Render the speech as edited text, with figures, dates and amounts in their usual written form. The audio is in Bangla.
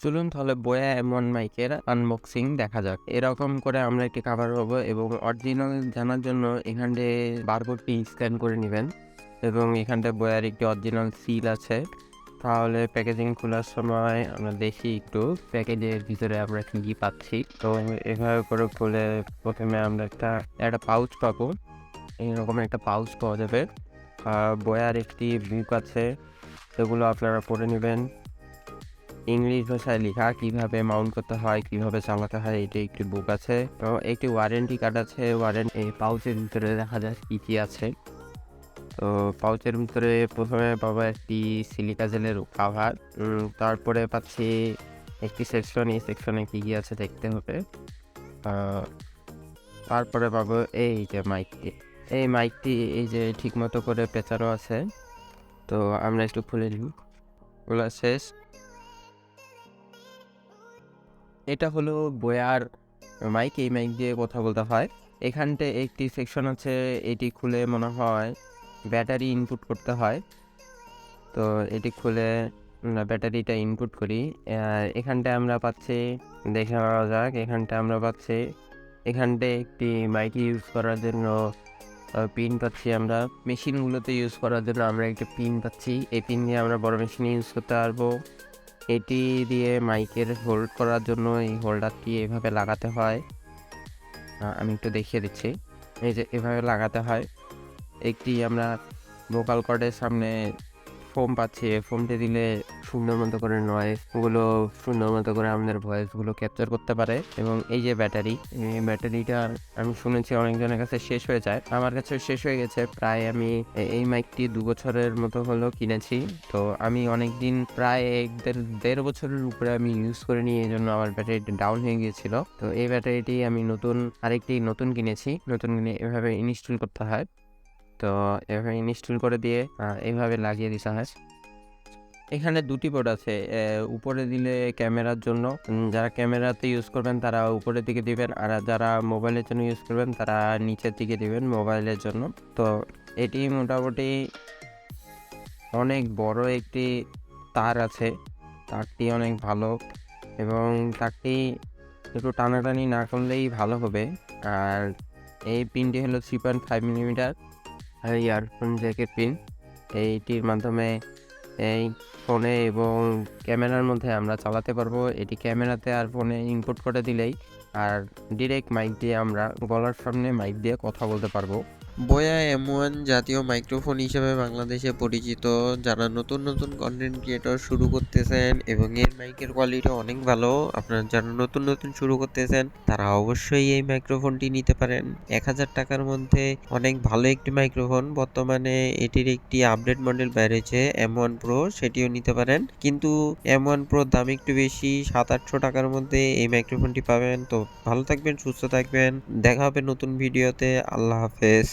চলুন তাহলে বোয়া M1 মাইকের আনবক্সিং দেখা যাক। এরকম করে আমরা একটি কভার পাবো এবং অরিজিনাল জানার জন্য এখানে বারকোডটি স্ক্যান করে নেবেন এবং এখানটায় বোয়ার একটি অরিজিনাল সিল আছে। তাহলে প্যাকেজিং খোলার সময় আমরা দেখি একটু প্যাকেজের ভিতরে আমরা কি পাচ্ছি। তো এভাবে করে খুলে প্রথমে আমরা একটা পাউচ পাবো। এইরকম একটা পাউচ পাওয়া যাবে। বোয়ার একটি বুক আছে, সেগুলো আপনারা পড়ে নেবেন। ইংলিশ ভাষায় লেখা, কিভাবে মাউন্ট করতে হয়, কিভাবে চালাতে হয়, এটা একটি বুক আছে। তো একটি ওয়ারেন্টি কার্ড আছে। এই পাউচের ভিতরে দেখা যায় কি আছে। তো পাউচের ভিতরে প্রথমে পাবো একটি সিলিকা জেলের কাভার, তারপরে পাচ্ছি একটি সেকশন। এই সেকশনে কি আছে দেখতে হবে। তারপরে পাবো এই যে মাইকটি। এই মাইকটি এই যে ঠিক মতো করে পেঁচানো আছে। তো আমরা একটু খুলে নিই। খোলা শেষ। এটা হলো বোয়ার মাইক। এই মাইক দিয়ে কথা বলতে হয়। এখানটায় একটি সেকশন আছে, এটি খুলে মনে হয় ব্যাটারি ইনপুট করতে হয়। তো এটি খুলে ব্যাটারিটা ইনপুট করি। এখানটায় আমরা পাচ্ছি, দেখে নেওয়া যাক। এখানটায় আমরা পাচ্ছি এখানটায় একটি মাইক ইউজ করার জন্য পিন পাচ্ছি। আমরা মেশিনগুলোতে ইউজ করার জন্য আমরা একটি পিন পাচ্ছি। এই পিন দিয়ে আমরা বড় মেশিনে ইউজ করতে পারবো। এটি দিয়ে মাইকের হোল্ড করার জন্য এই হোল্ডারটি এভাবে লাগাতে হয়। আমি একটু দেখিয়ে দিচ্ছি। এই যে এভাবে লাগাতে হয়। একটি আমরা ভোকাল কর্ডের সামনে ফোম পাচ্ছি। ফোমটি দিলে সুন্দর মতো করে নয়েজগুলো সুন্দর মতো করে আমাদের ভয়েসগুলো ক্যাপচার করতে পারে। এবং এই যে ব্যাটারি, এই ব্যাটারিটা আমি শুনেছি অনেকজনের কাছে শেষ হয়ে যায়। আমার কাছে শেষ হয়ে গেছে। প্রায় আমি এই মাইকটি 2 বছরের মতো হলো কিনেছি। তো আমি অনেকদিন প্রায় দেড় বছরের উপরে আমি ইউজ করে নিই, এই জন্য আমার ব্যাটারিটা ডাউন হয়ে গিয়েছিল। তো এই ব্যাটারিটি আমি আরেকটি নতুন কিনেছি। নতুন কিনে এভাবে ইনস্টল করতে হয়। তো এভাবে ইনস্টল করে দিয়ে এইভাবে লাগিয়ে দিতে হয়। এখানে দুটি পোর্ট আছে। উপরে দিলে ক্যামেরার জন্য, যারা ক্যামেরাতে ইউজ করবেন তারা উপরের দিকে দিবেন, আর যারা মোবাইলের জন্য ইউজ করবেন তারা নিচের দিকে দিবেন মোবাইলের জন্য। তো এটি মোটামুটি অনেক বড় একটি তার আছে। তারটি অনেক ভালো এবং তারটি একটু টানাটানি না করলেই ভালো হবে। আর এই পিনটি হলো 3.5 মিলিমিটার ইয়ারফোন জ্যাকের পিন। এইটির মাধ্যমে এই ফোনে এবং ক্যামেরার মধ্যে আমরা চালাতে পারবো। এটি ক্যামেরাতে আর ফোনে ইনপুট করে দিলেই আর ডিরেক্ট মাইক দিয়ে আমরা গলার সামনে মাইক দিয়ে কথা বলতে পারবো। বোয়া M1 জাতীয় মাইক্রোফোন হিসেবে বাংলাদেশে পরিচিত। যারা নতুন নতুন কন্টেন্ট ক্রিয়েটর শুরু করতেছেন এবং এর মাইকের কোয়ালিটি অনেক ভালো, আপনারা যারা নতুন নতুন শুরু করতেছেন তারা অবশ্যই এই মাইক্রোফোনটি নিতে পারেন। 1000 টাকার মধ্যে অনেক ভালো একটি মাইক্রোফোন। বর্তমানে এটির একটি আপডেট মডেল বেরিয়েছে M1 Pro, সেটিও নিতে পারেন। কিন্তু M1 Pro দাম একটু বেশি, 700-800 টাকার মধ্যে এই মাইক্রোফোনটি পাবেন। তো ভালো থাকবেন, সুস্থ থাকবেন, দেখা হবে নতুন ভিডিওতে। আল্লাহ হাফেজ।